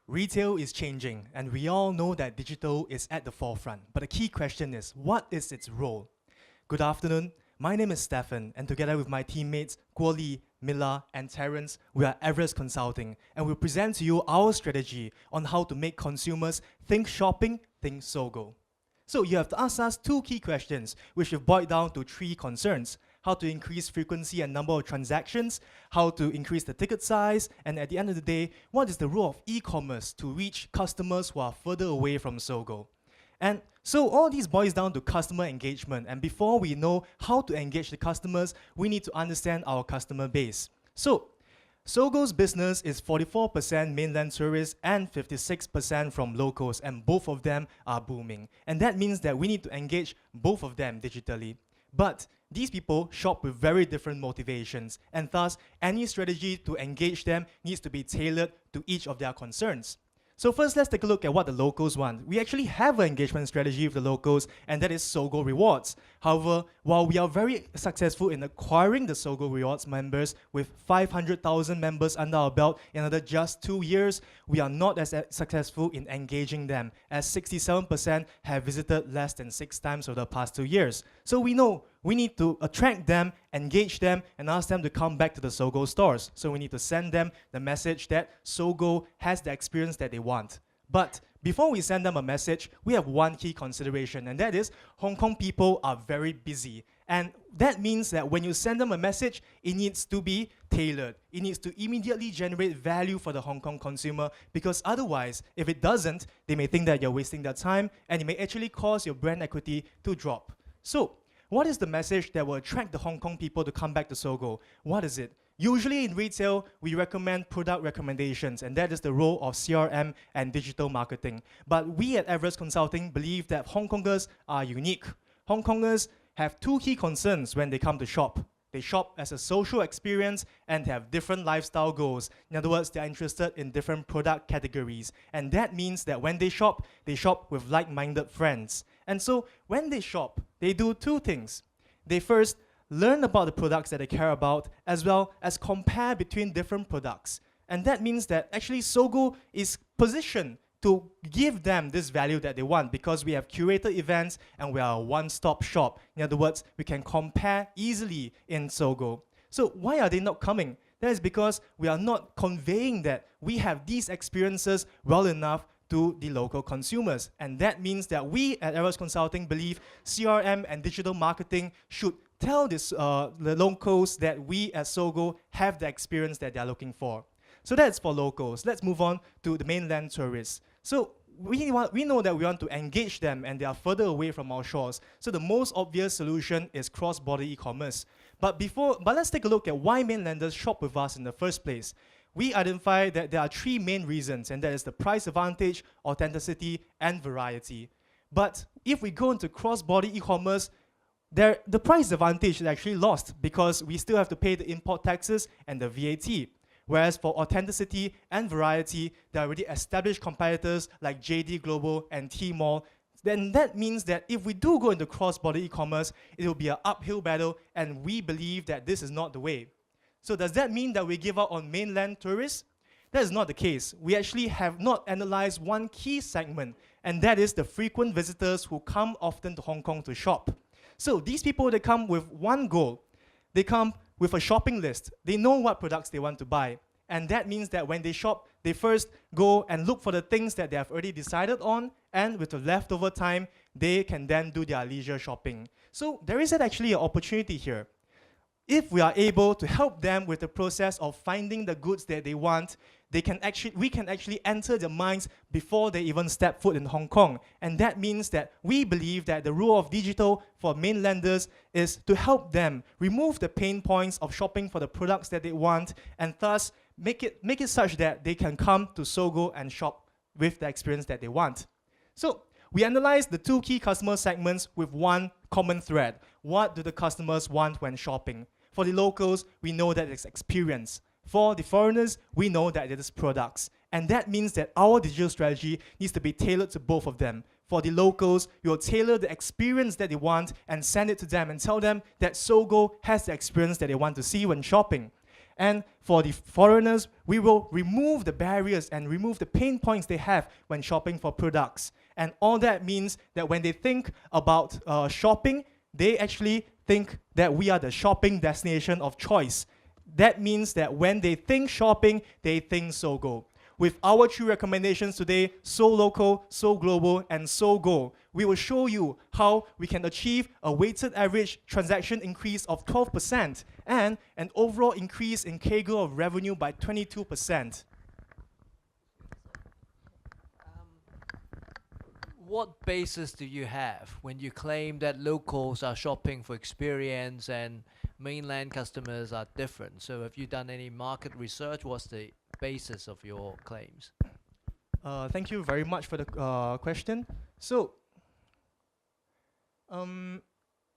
Retail is changing, and we all know that digital is at the forefront. But the key question is, what is its role? Good afternoon, my name is Stefan, and together with my teammates Guo Li, Mila, and Terence, we are Everest Consulting, and we'll present to you our strategy on how to make consumers think shopping, think Sogo. So you have to ask us two key questions, which we've boiled down to three concerns: how to increase frequency and number of transactions, how to increase the ticket size, and at the end of the day, what is the role of e-commerce to reach customers who are further away from Sogo? And so all these boils down to customer engagement, and before we know how to engage the customers, we need to understand our customer base. So Sogo's business is 44% mainland tourists and 56% from locals, and both of them are booming. And that means that we need to engage both of them digitally. But these people shop with very different motivations, and thus any strategy to engage them needs to be tailored to each of their concerns. So first, let's take a look at what the locals want. We actually have an engagement strategy with the locals, and that is Sogo Rewards. However, while we are very successful in acquiring the Sogo Rewards members with 500,000 members under our belt in another just 2 years, we are not as successful in engaging them, as 67% have visited less than 6 times over the past 2 years. So we know we need to attract them, engage them, and ask them to come back to the Sogo stores. So we need to send them the message that Sogo has the experience that they want. But before we send them a message, we have one key consideration, and that is Hong Kong people are very busy. And that means that when you send them a message, it needs to be tailored. It needs to immediately generate value for the Hong Kong consumer, because otherwise, if it doesn't, they may think that you're wasting their time, and it may actually cause your brand equity to drop. So what is the message that will attract the Hong Kong people to come back to Sogo? What is it? Usually in retail, we recommend product recommendations, and that is the role of CRM and digital marketing. But we at Everest Consulting believe that Hong Kongers are unique. Hong Kongers have two key concerns when they come to shop. They shop as a social experience, and they have different lifestyle goals. In other words, they are interested in different product categories. And that means that when they shop with like-minded friends. And so when they shop, they do two things. They first learn about the products that they care about, as well as compare between different products. And that means that actually Sogo is positioned to give them this value that they want, because we have curated events and we are a one-stop shop. In other words, we can compare easily in Sogo. So why are they not coming? That is because we are not conveying that we have these experiences well enough to the local consumers. And that means that we at Everest Consulting believe CRM and digital marketing should tell the locals that we at Sogo have the experience that they are looking for. So that's for locals. Let's move on to the mainland tourists. So we know that we want to engage them, and they are further away from our shores. So the most obvious solution is cross-border e-commerce. But let's take a look at why mainlanders shop with us in the first place. We identify that there are three main reasons, and that is the price advantage, authenticity, and variety. But if we go into cross-border e-commerce, the price advantage is actually lost, because we still have to pay the import taxes and the VAT. Whereas for authenticity and variety, there are already established competitors like JD Global and Tmall. Then that means that if we do go into cross-border e-commerce, it will be an uphill battle, and we believe that this is not the way. So does that mean that we give up on mainland tourists? That is not the case. We actually have not analyzed one key segment, and that is the frequent visitors who come often to Hong Kong to shop. So these people, they come with one goal. They come with a shopping list. They know what products they want to buy. And that means that when they shop, they first go and look for the things that they have already decided on, and with the leftover time, they can then do their leisure shopping. So there is actually an opportunity here. If we are able to help them with the process of finding the goods that they want, we can actually enter their minds before they even step foot in Hong Kong. And that means that we believe that the role of digital for mainlanders is to help them remove the pain points of shopping for the products that they want, and thus make it such that they can come to Sogo and shop with the experience that they want. So we analyzed the two key customer segments with one common thread. What do the customers want when shopping? For the locals, we know that it's experience. For the foreigners, we know that it is products. And that means that our digital strategy needs to be tailored to both of them. For the locals, we will tailor the experience that they want and send it to them and tell them that Sogo has the experience that they want to see when shopping. And for the foreigners, we will remove the barriers and remove the pain points they have when shopping for products. And all that means that when they think about shopping, they actually think that we are the shopping destination of choice. That means that when they think shopping, they think Sogo. With our 3 recommendations today, So Local, So Global, and So Go, we will show you how we can achieve a weighted average transaction increase of 12% and an overall increase in CAGR of revenue by 22%. What basis do you have when you claim that locals are shopping for experience and mainland customers are different? So have you done any market research? What's the basis of your claims? Thank you very much for the question. So,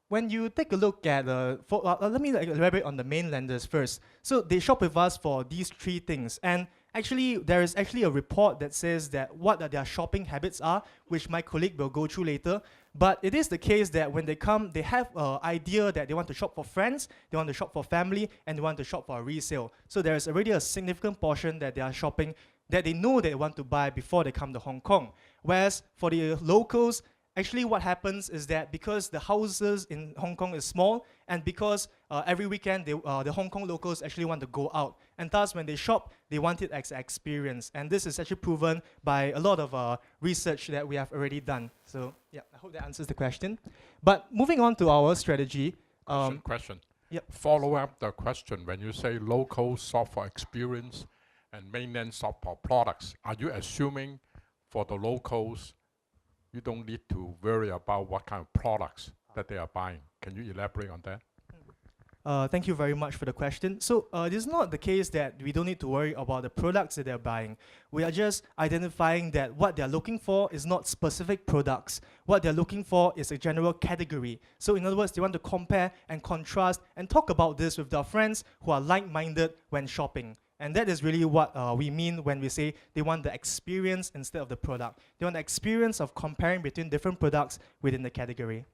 when you take a look at, let me elaborate on the mainlanders first. So they shop with us for these 3 things. And actually, there is actually a report that says that what their shopping habits are, which my colleague will go through later. But it is the case that when they come, they have an idea that they want to shop for friends, they want to shop for family, and they want to shop for a resale. So there is already a significant portion that they are shopping that they know they want to buy before they come to Hong Kong. Whereas for the locals, actually what happens is that because the houses in Hong Kong is small, and because every weekend the Hong Kong locals actually want to go out, and thus when they shop, they want it as an experience. And this is actually proven by a lot of research that we have already done. So yeah, I hope that answers the question. But moving on to our strategy. Question. Yep. Follow up the question. When you say local shop for experience and mainland shop for products, are you assuming for the locals you don't need to worry about what kind of products that they are buying? Can you elaborate on that? Thank you very much for the question. So it is not the case that we don't need to worry about the products that they're buying. We are just identifying that what they're looking for is not specific products. What they're looking for is a general category. So in other words, they want to compare and contrast and talk about this with their friends who are like-minded when shopping. And that is really what we mean when we say they want the experience instead of the product. They want the experience of comparing between different products within the category.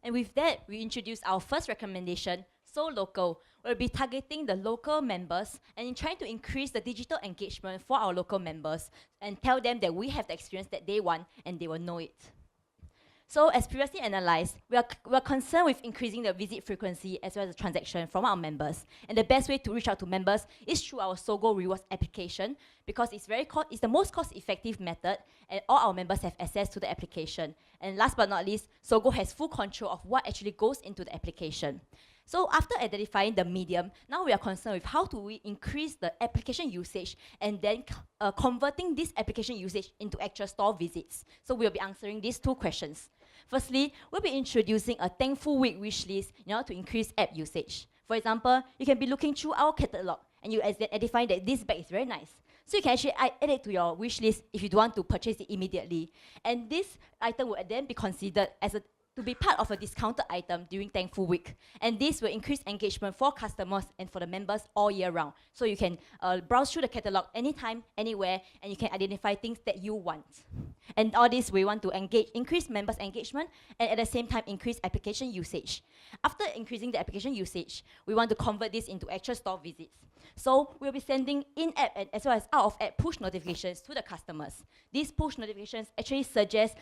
And with that, we introduce our first recommendation, So Local. We'll be targeting the local members and in trying to increase the digital engagement for our local members and tell them that we have the experience that they want and they will know it. So as previously analysed, we are concerned with increasing the visit frequency as well as the transaction from our members. And the best way to reach out to members is through our Sogo Rewards application because it's the most cost-effective method and all our members have access to the application. And last but not least, Sogo has full control of what actually goes into the application. So after identifying the medium, now we are concerned with how do we increase the application usage and then converting this application usage into actual store visits. So we'll be answering these 2 questions. Firstly, we'll be introducing a Thankful Week wish list in order to increase app usage. For example, you can be looking through our catalog and you identify that this bag is very nice. So you can actually add it to your wish list if you don't want to purchase it immediately. And this item will then be considered as to be part of a discounted item during Thankful Week. And this will increase engagement for customers and for the members all year round. So you can browse through the catalog anytime, anywhere, and you can identify things that you want. And all this, we want to increase members' engagement and at the same time increase application usage. After increasing the application usage, we want to convert this into actual store visits. So we'll be sending in-app and as well as out-of-app push notifications to the customers. These push notifications actually suggest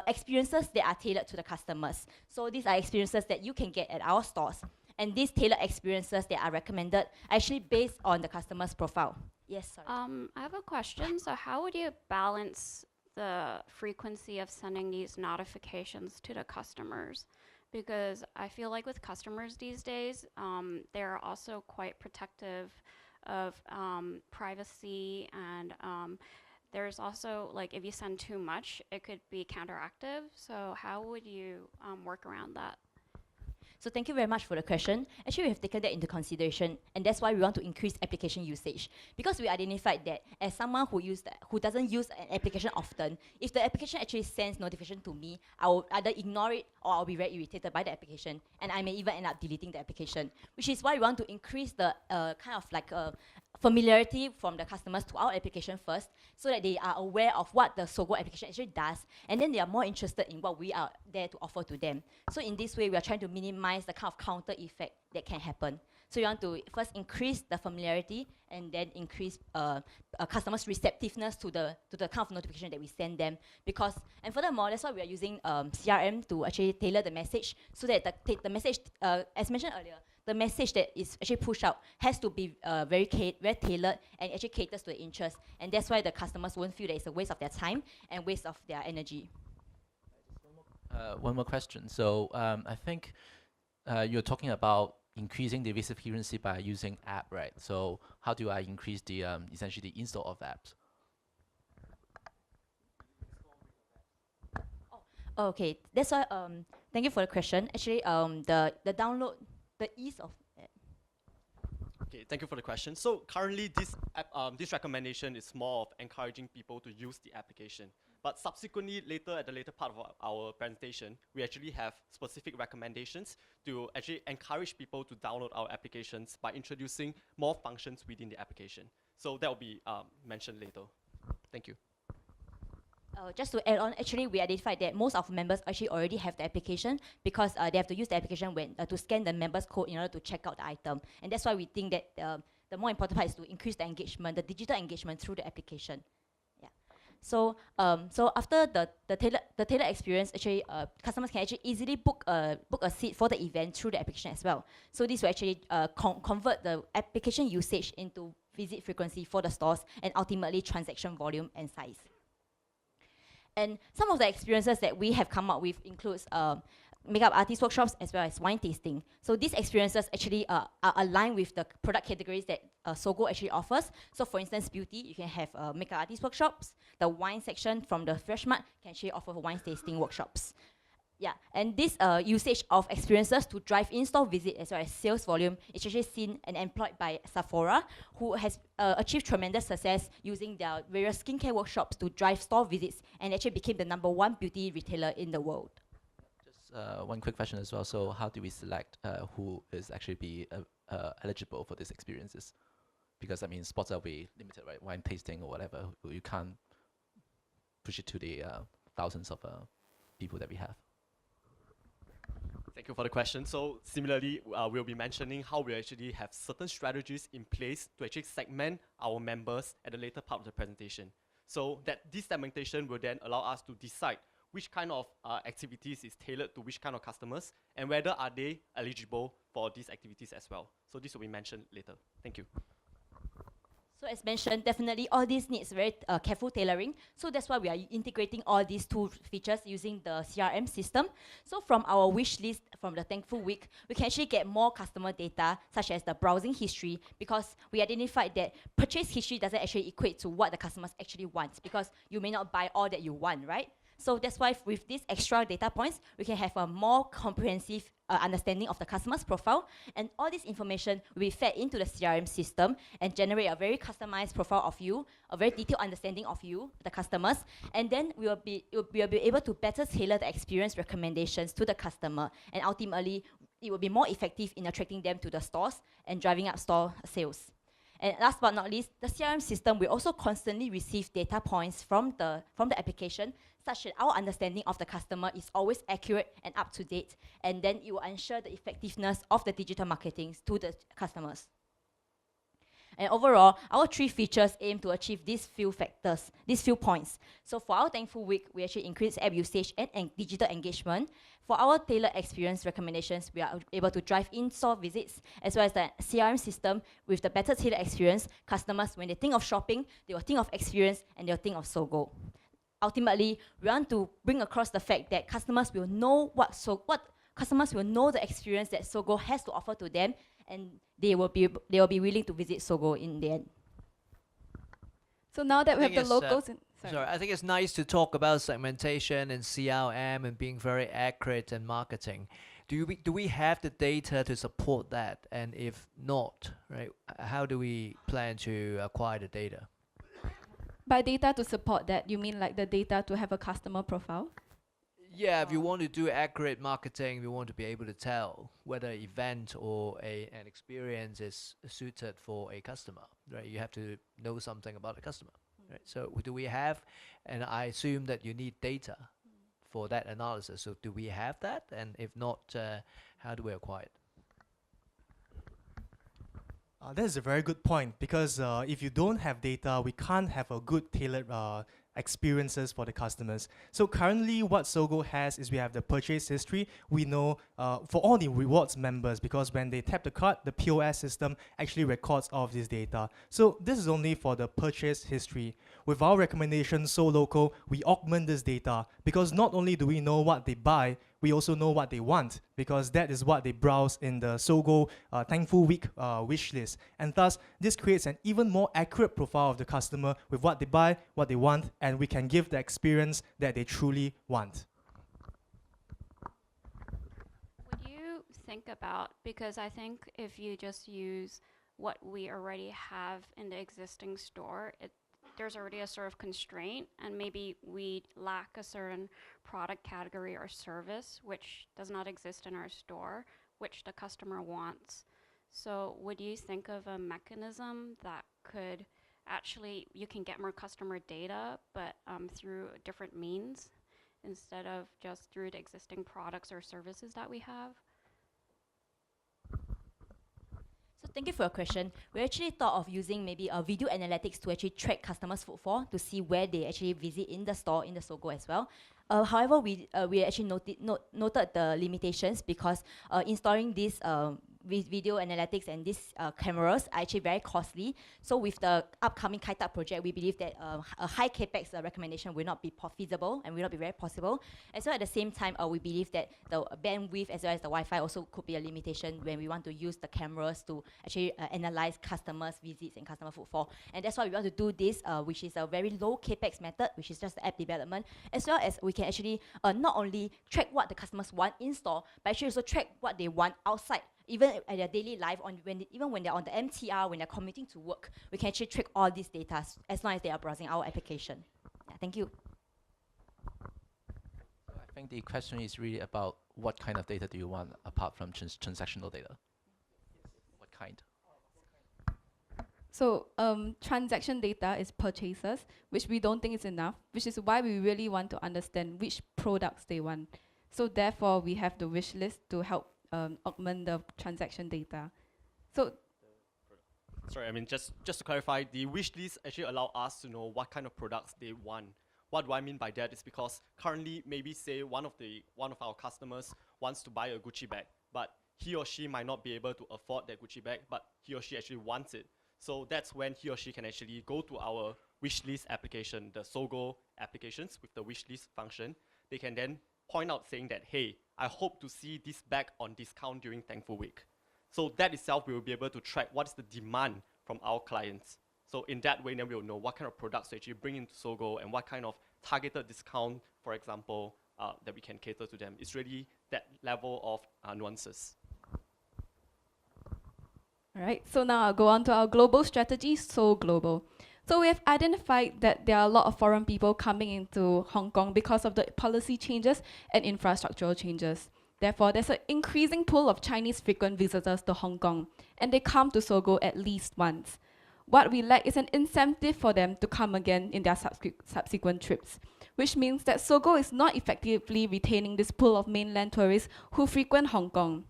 experiences that are tailored to the customers. So these are experiences that you can get at our stores. And these tailored experiences that are recommended are actually based on the customer's profile. Yes, sorry. I have a question. So how would you balance the frequency of sending these notifications to the customers? Because I feel like with customers these days, they're also quite protective of privacy, and there's also, like, if you send too much, it could be counteractive. So how would you work around that? So thank you very much for the question. Actually, we have taken that into consideration, and that's why we want to increase application usage. Because we identified that as someone who doesn't use an application often, if the application actually sends notification to me, I will either ignore it or I'll be very irritated by the application, and I may even end up deleting the application. Which is why we want to increase the kind of like familiarity from the customers to our application first, so that they are aware of what the Sogo application actually does, and then they are more interested in what we are there to offer to them. So in this way, we are trying to minimize minimize the kind of counter effect that can happen. So you want to first increase the familiarity and then increase customers' receptiveness to the kind of notification that we send them. And furthermore, that's why we are using CRM to actually tailor the message so that the message, as mentioned earlier, the message that is actually pushed out has to be very tailored and actually caters to the interest. And that's why the customers won't feel that it's a waste of their time and waste of their energy. One more question. So I think you're talking about increasing the visit frequency by using app, right? So how do I increase the essentially the install of apps? Okay, that's why. Thank you for the question. Actually, the download, the ease of it. Okay, thank you for the question. So currently, this recommendation is more of encouraging people to use the application. But subsequently, at the later part of our presentation, we actually have specific recommendations to actually encourage people to download our applications by introducing more functions within the application. So that will be mentioned later. Thank you. Just to add on, actually, we identified that most of members actually already have the application because they have to use the application to scan the members' code in order to check out the item. And that's why we think that the more important part is to increase the engagement, the digital engagement through the application. So after the tailored experience, actually customers can actually easily book a seat for the event through the application as well. So this will actually convert the application usage into visit frequency for the stores and ultimately transaction volume and size. And some of the experiences that we have come up with includes makeup artist workshops as well as wine tasting. So these experiences actually are aligned with the product categories that Sogo actually offers. So for instance, beauty, you can have makeup artist workshops. The wine section from the Fresh Mart can actually offer wine tasting workshops. Yeah, and this usage of experiences to drive in-store visit as well as sales volume is actually seen and employed by Sephora, who has achieved tremendous success using their various skincare workshops to drive store visits and actually became the #1 beauty retailer in the world. One quick question as well. So how do we select who is actually be eligible for these experiences? Because I mean, spots will be limited, right? Wine tasting or whatever, you can't push it to the thousands of people that we have. Thank you for the question. So similarly, we'll be mentioning how we actually have certain strategies in place to actually segment our members at the later part of the presentation. So that this segmentation will then allow us to decide which kind of activities is tailored to which kind of customers and whether are they eligible for these activities as well. So this will be mentioned later. Thank you. So as mentioned, definitely all these needs very careful tailoring. So that's why we are integrating all these two features using the CRM system. So from our wish list from the Thankful Week, we can actually get more customer data, such as the browsing history, because we identified that purchase history doesn't actually equate to what the customers actually want, because you may not buy all that you want, right? So that's why with these extra data points, we can have a more comprehensive understanding of the customer's profile, and all this information will be fed into the CRM system and generate a very customized profile of you, a very detailed understanding of you, the customers, and then we will be able to better tailor the experience recommendations to the customer, and ultimately it will be more effective in attracting them to the stores and driving up store sales. And last but not least, the CRM system will also constantly receive data points from the application, such that our understanding of the customer is always accurate and up to date, and then it will ensure the effectiveness of the digital marketing to the customers. And overall, our 3 features aim to achieve these few factors, these few points. So for our Thankful Week, we actually increase app usage and digital engagement. For our tailored experience recommendations, we are able to drive in-store visits, as well as the CRM system with the better tailored experience. Customers, when they think of shopping, they will think of experience and they'll think of Sogo. Ultimately, we want to bring across the fact that customers will know customers will know the experience that Sogo has to offer to them, and they will be willing to visit Sogo in the end. So now that we have the locals in, sorry, I think it's nice to talk about segmentation and CRM and being very accurate in marketing. Do we have the data to support that? And if not, right, how do we plan to acquire the data? by data to support that, you mean like the data to have a customer profile? Yeah, if you want to do accurate marketing, we want to be able to tell whether an event or an experience is suited for a customer, right? You have to know something about the customer, right? So do we have, and I assume that you need data for that analysis. So do we have that? And if not, how do we acquire it? That is a very good point because if you don't have data, we can't have a good tailored experiences for the customers. So currently what Sogo has is we have the purchase history. We know for all the rewards members, because when they tap the card, the POS system actually records all of this data. So this is only for the purchase history. With our recommendation, So Local, we augment this data because not only do we know what they buy, we also know what they want because that is what they browse in the Sogo Thankful Week wish list. And thus, this creates an even more accurate profile of the customer with what they buy, what they want, and we can give the experience that they truly want. Would you think about, because I think if you just use what we already have in the existing store, there's already a sort of constraint, and maybe we lack a certain product category or service which does not exist in our store, which the customer wants. So would you think of a mechanism that could actually, you can get more customer data, but through different means instead of just through the existing products or services that we have? So thank you for your question. We actually thought of using maybe a video analytics to actually track customers' footfall to see where they actually visit in the store, in the Sogo as well. However, we actually noted the limitations because installing this video analytics and these cameras are actually very costly. So with the upcoming HKICC project, we believe that a high capex recommendation will not be feasible and will not be very possible. And so at the same time, we believe that the bandwidth as well as the Wi-Fi also could be a limitation when we want to use the cameras to actually analyze customers' visits and customer footfall. And that's why we want to do this, which is a very low capex method, which is just the app development, as well as we can actually not only track what the customers want in store, but actually also track what they want outside. Even at their daily life, even when they're on the MTR, when they're commuting to work, we can actually track all these data as long as they are browsing our application. Yeah, thank you. I think the question is really about what kind of data do you want apart from transactional data? What kind? So transaction data is purchases, which we don't think is enough, which is why we really want to understand which products they want. So therefore, we have the wish list to help augment the transaction data. So, sorry, I mean, just to clarify, the wish list actually allow us to know what kind of products they want. What do I mean by that is because currently, maybe say one of our customers wants to buy a Gucci bag, but he or she might not be able to afford that Gucci bag, but he or she actually wants it. So that's when he or she can actually go to our wish list application, the Sogo applications with the wish list function. They can then point out saying that, hey, I hope to see this bag on discount during Thankful Week. So that itself, we will be able to track what is the demand from our clients. So in that way, then we'll know what kind of products to actually bring into Sogo and what kind of targeted discount, for example, that we can cater to them. It's really that level of nuances. all right, so now I'll go on to our global strategy, So Global. So we have identified that there are a lot of foreign people coming into Hong Kong because of the policy changes and infrastructural changes. Therefore, there's an increasing pool of Chinese frequent visitors to Hong Kong, and they come to Sogo at least once. What we lack is an incentive for them to come again in their subsequent trips, which means that Sogo is not effectively retaining this pool of mainland tourists who frequent Hong Kong.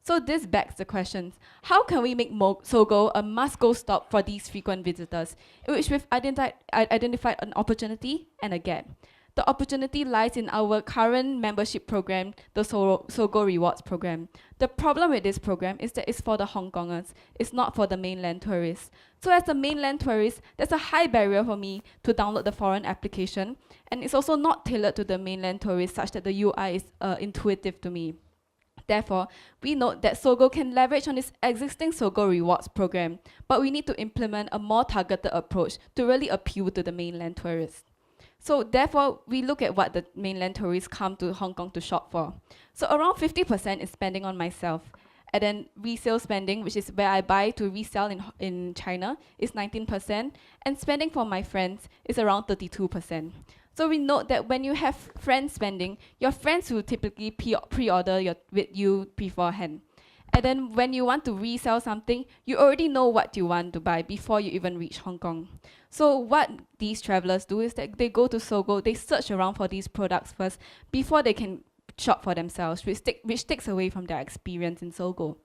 So this begs the questions, how can we make Sogo a must-go stop for these frequent visitors, in which we've identified an opportunity and a gap. The opportunity lies in our current membership program, the Sogo Rewards program. The problem with this program is that it's for the Hong Kongers, it's not for the mainland tourists. So as a mainland tourist, there's a high barrier for me to download the foreign application, and it's also not tailored to the mainland tourists such that the UI is intuitive to me. Therefore, we note that Sogo can leverage on its existing Sogo Rewards program, but we need to implement a more targeted approach to really appeal to the mainland tourists. So therefore, we look at what the mainland tourists come to Hong Kong to shop for. So around 50% is spending on myself. And then resale spending, which is where I buy to resell in China, is 19%. And spending for my friends is around 32%. So we note that when you have friends spending, your friends will typically pre-order with you beforehand. And then when you want to resell something, you already know what you want to buy before you even reach Hong Kong. So what these travelers do is that they go to Sogo, they search around for these products first before they can shop for themselves, which takes away from their experience in Sogo.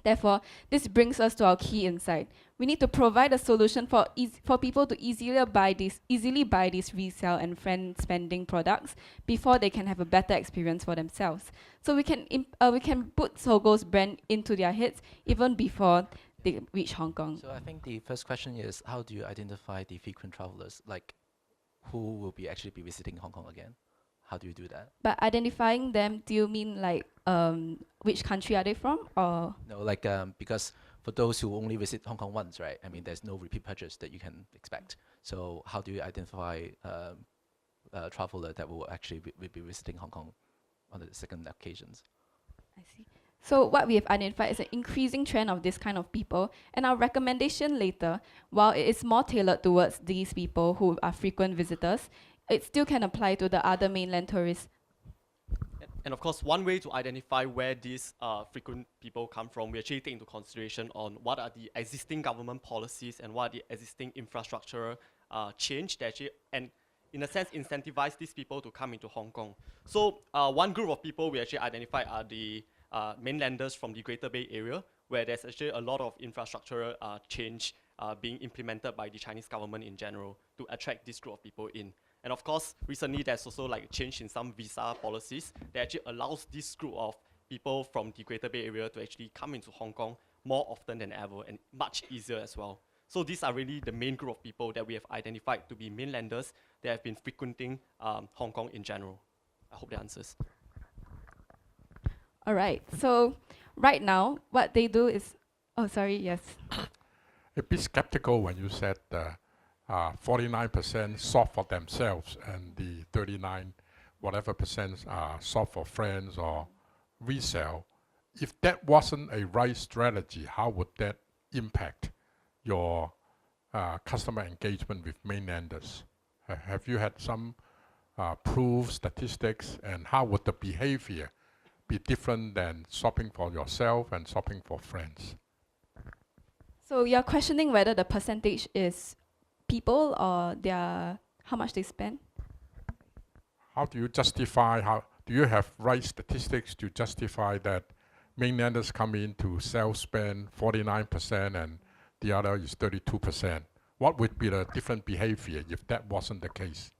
Therefore, this brings us to our key insight. We need to provide a solution for people to easily buy these resale and friend spending products before they can have a better experience for themselves. So we can put Sogo's brand into their heads even before they reach Hong Kong. So I think the first question is, how do you identify the frequent travelers? Like, who will actually be visiting Hong Kong again? How do you do that? By identifying them, do you mean like which country are they from, or? No, like because for those who only visit Hong Kong once, right? I mean, there's no repeat purchase that you can expect. So how do you identify a traveler that will actually be visiting Hong Kong on the second occasions? I see. So what we have identified is an increasing trend of this kind of people, and our recommendation later, while it is more tailored towards these people who are frequent visitors, it still can apply to the other mainland tourists. And of course, one way to identify where these frequent people come from, we actually take into consideration on what are the existing government policies and what are the existing infrastructure change that actually, and in a sense, incentivize these people to come into Hong Kong. So one group of people we actually identify are the mainlanders from the Greater Bay Area, where there's actually a lot of infrastructure change being implemented by the Chinese government in general to attract this group of people in. And of course, recently there's also like a change in some visa policies that actually allows this group of people from the Greater Bay Area to actually come into Hong Kong more often than ever and much easier as well. So these are really the main group of people that we have identified to be mainlanders that have been frequenting Hong Kong in general. I hope that answers. All right. So right now, what they do is, oh, sorry, yes. A bit skeptical when you said 49% shop for themselves and the 39 whatever percent shop for friends or resale. If that wasn't a right strategy, how would that impact your customer engagement with mainlanders? Have you had some proof, statistics, and how would the behavior be different than shopping for yourself and shopping for friends? So you're questioning whether the percentage is people or how much they spend? How do you justify, do you have right statistics to justify that mainlanders come in to self-spend 49% and the other is 32%? What would be the different behavior if that wasn't the case?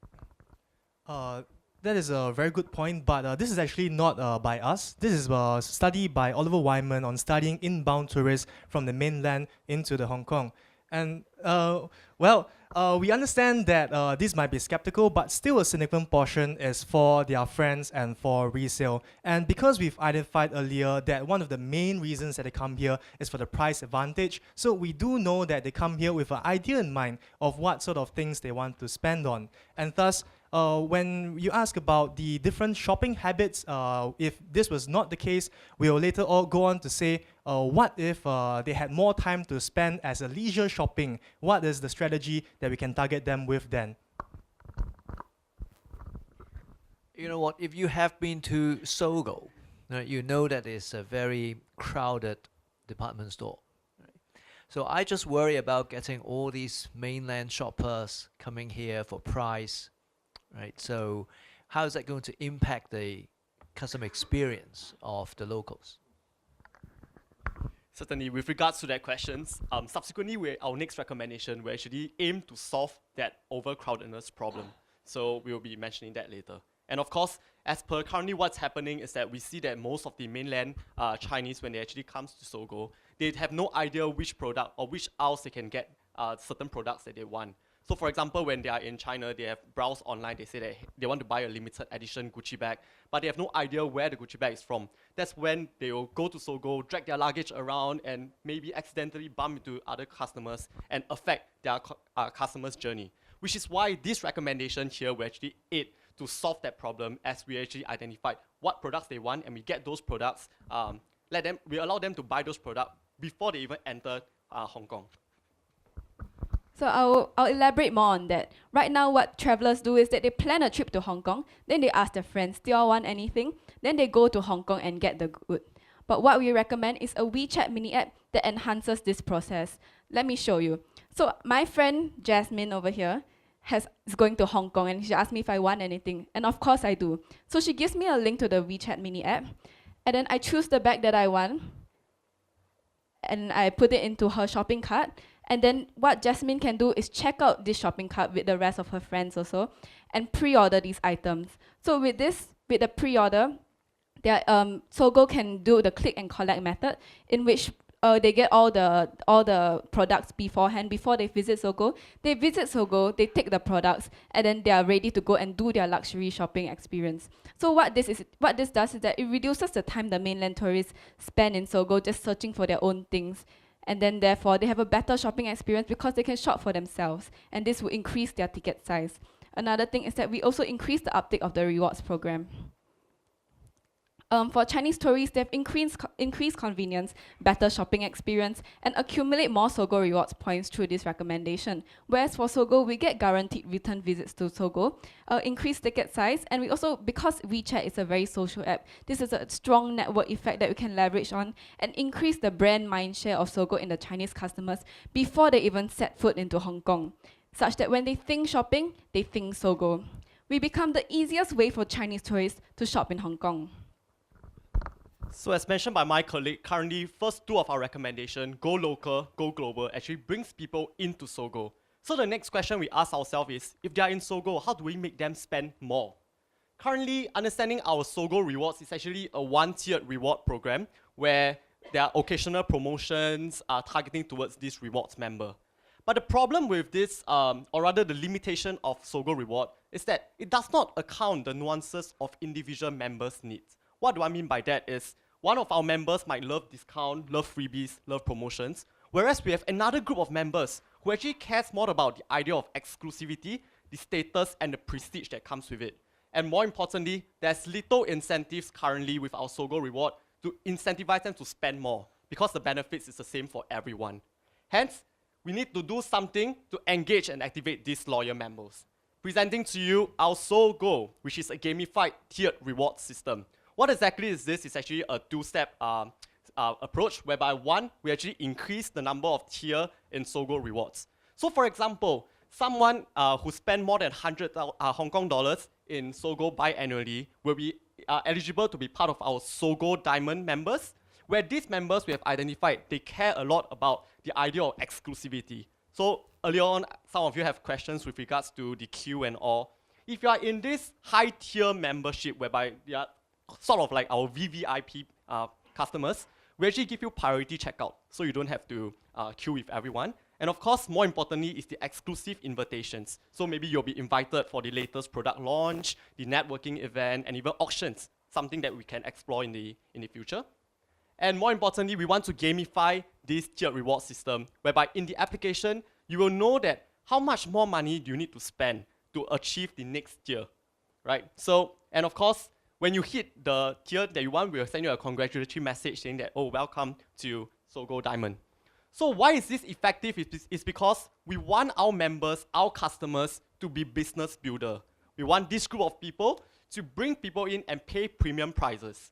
That is a very good point, but this is actually not by us. This is a study by Oliver Wyman on studying inbound tourists from the mainland into the Hong Kong. And we understand that this might be skeptical, but still a significant portion is for their friends and for resale. And because we've identified earlier that one of the main reasons that they come here is for the price advantage, so we do know that they come here with an idea in mind of what sort of things they want to spend on. And thus, when you ask about the different shopping habits, if this was not the case, we will later go on to say, what if they had more time to spend as a leisure shopping? What is the strategy that we can target them with then? You know what, if you have been to Sogo, you know that it's a very crowded department store. Right? So I just worry about getting all these mainland shoppers coming here for price. Right, so how is that going to impact the customer experience of the locals? Certainly, with regards to that questions, subsequently, our next recommendation will actually aim to solve that overcrowdedness problem. So we will be mentioning that later. And of course, as per currently what's happening is that we see that most of the mainland Chinese, when they actually comes to Sogo, they have no idea which product or which aisles they can get certain products that they want. So for example, when they are in China, they have browsed online, they say that they want to buy a limited edition Gucci bag, but they have no idea where the Gucci bag is from. That's when they will go to Sogo, drag their luggage around, and maybe accidentally bump into other customers and affect their customers' journey. Which is why this recommendation here will actually aid to solve that problem, as we actually identified what products they want, and we get those products, we allow them to buy those products before they even enter Hong Kong. So I'll elaborate more on that. Right now, what travelers do is that they plan a trip to Hong Kong, then they ask their friends, do you all want anything? Then they go to Hong Kong and get the good. But what we recommend is a WeChat mini app that enhances this process. Let me show you. So my friend Jasmine over here is going to Hong Kong, and she asked me if I want anything. And of course I do. So she gives me a link to the WeChat mini app. And then I choose the bag that I want. And I put it into her shopping cart. And then what Jasmine can do is check out this shopping cart with the rest of her friends also and pre-order these items. So with the pre-order, Sogo can do the click and collect method, in which they get all the products beforehand before they visit Sogo. They visit Sogo, they take the products, and then they are ready to go and do their luxury shopping experience. So what this does is that it reduces the time the mainland tourists spend in Sogo just searching for their own things. And then therefore they have a better shopping experience because they can shop for themselves, and this will increase their ticket size. Another thing is that we also increase the uptake of the rewards program. For Chinese tourists, they've increased convenience, better shopping experience, and accumulate more Sogo rewards points through this recommendation. Whereas for Sogo, we get guaranteed return visits to Sogo, increased ticket size, and we also, because WeChat is a very social app, this is a strong network effect that we can leverage on and increase the brand mindshare of Sogo in the Chinese customers before they even set foot into Hong Kong, such that when they think shopping, they think Sogo. We become the easiest way for Chinese tourists to shop in Hong Kong. So as mentioned by my colleague, currently first two of our recommendation, go local, go global, actually brings people into Sogo. So the next question we ask ourselves is, if they are in Sogo, how do we make them spend more? Currently, understanding our Sogo rewards is actually a one-tiered reward program where there are occasional promotions targeting towards this rewards member. But the problem with this, or rather the limitation of Sogo reward, is that it does not account the nuances of individual members' needs. What do I mean by that is, one of our members might love discount, love freebies, love promotions, whereas we have another group of members who actually cares more about the idea of exclusivity, the status, and the prestige that comes with it. And more importantly, there's little incentives currently with our Sogo reward to incentivize them to spend more, because the benefits is the same for everyone. Hence, we need to do something to engage and activate these loyal members. Presenting to you our Sogo, which is a gamified tiered reward system. What exactly is this? It's actually a two-step approach, whereby one, we actually increase the number of tier in Sogo rewards. So for example, someone who spent more than 100 Hong Kong dollars in Sogo biannually will be eligible to be part of our Sogo Diamond members, where these members we have identified, they care a lot about the idea of exclusivity. So earlier on, some of you have questions with regards to the queue and all. If you are in this high tier membership, whereby they are sort of like our VVIP customers, we actually give you priority checkout, so you don't have to queue with everyone. And of course, more importantly, is the exclusive invitations. So maybe you'll be invited for the latest product launch, the networking event, and even auctions, something that we can explore in the future. And more importantly, we want to gamify this tiered reward system, whereby in the application, you will know that how much more money do you need to spend to achieve the next tier, right? So, and of course, when you hit the tier that you want, we'll send you a congratulatory message saying that, oh, welcome to Sogo Diamond. So why is this effective? It's because we want our members, our customers, to be business builder. We want this group of people to bring people in and pay premium prices.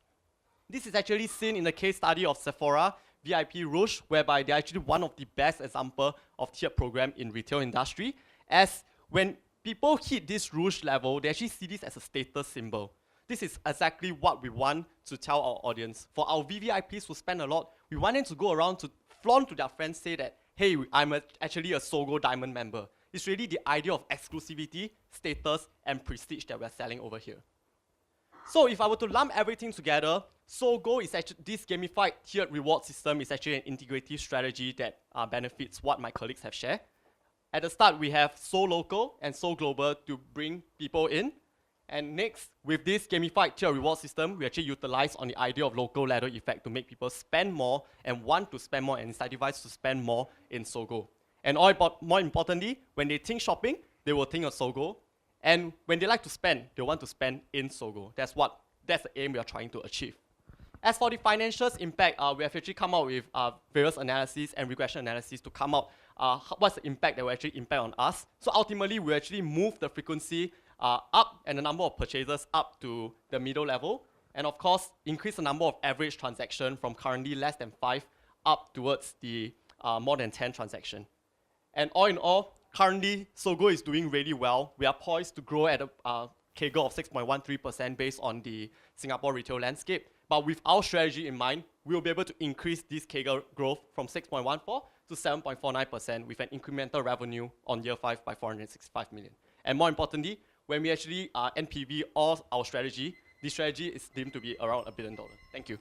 This is actually seen in the case study of Sephora, VIP Rouge, whereby they're actually one of the best example of tiered program in retail industry, as when people hit this Rouge level, they actually see this as a status symbol. This is exactly what we want to tell our audience. For our VVIPs who spend a lot, we want them to go around to flaunt to their friends, say that, hey, I'm actually a Sogo Diamond member. It's really the idea of exclusivity, status, and prestige that we're selling over here. So if I were to lump everything together, Sogo is actually, this gamified tiered reward system is actually an integrative strategy that benefits what my colleagues have shared. At the start, we have So Local and So Global to bring people in. And next, with this gamified tier reward system, we actually utilize on the idea of local ladder effect to make people spend more and want to spend more and incentivize to spend more in Sogo. And more importantly, when they think shopping, they will think of Sogo. And when they like to spend, they want to spend in Sogo. That's the aim we are trying to achieve. As for the financials impact, we have actually come out with various analyses and regression analyses to come out what's the impact that will actually impact on us. So ultimately, we actually move the frequency up and the number of purchases up to the middle level. And of course, increase the number of average transaction from currently less than 5 up towards the more than 10 transaction. And all in all, currently, Sogo is doing really well. We are poised to grow at a CAGR of 6.13% based on the Singapore retail landscape. But with our strategy in mind, we will be able to increase this CAGR growth from 6.14 to 7.49% with an incremental revenue on year 5 by 465 million. And more importantly, when we actually NPV all our strategy, this strategy is deemed to be around $1 billion. Thank you.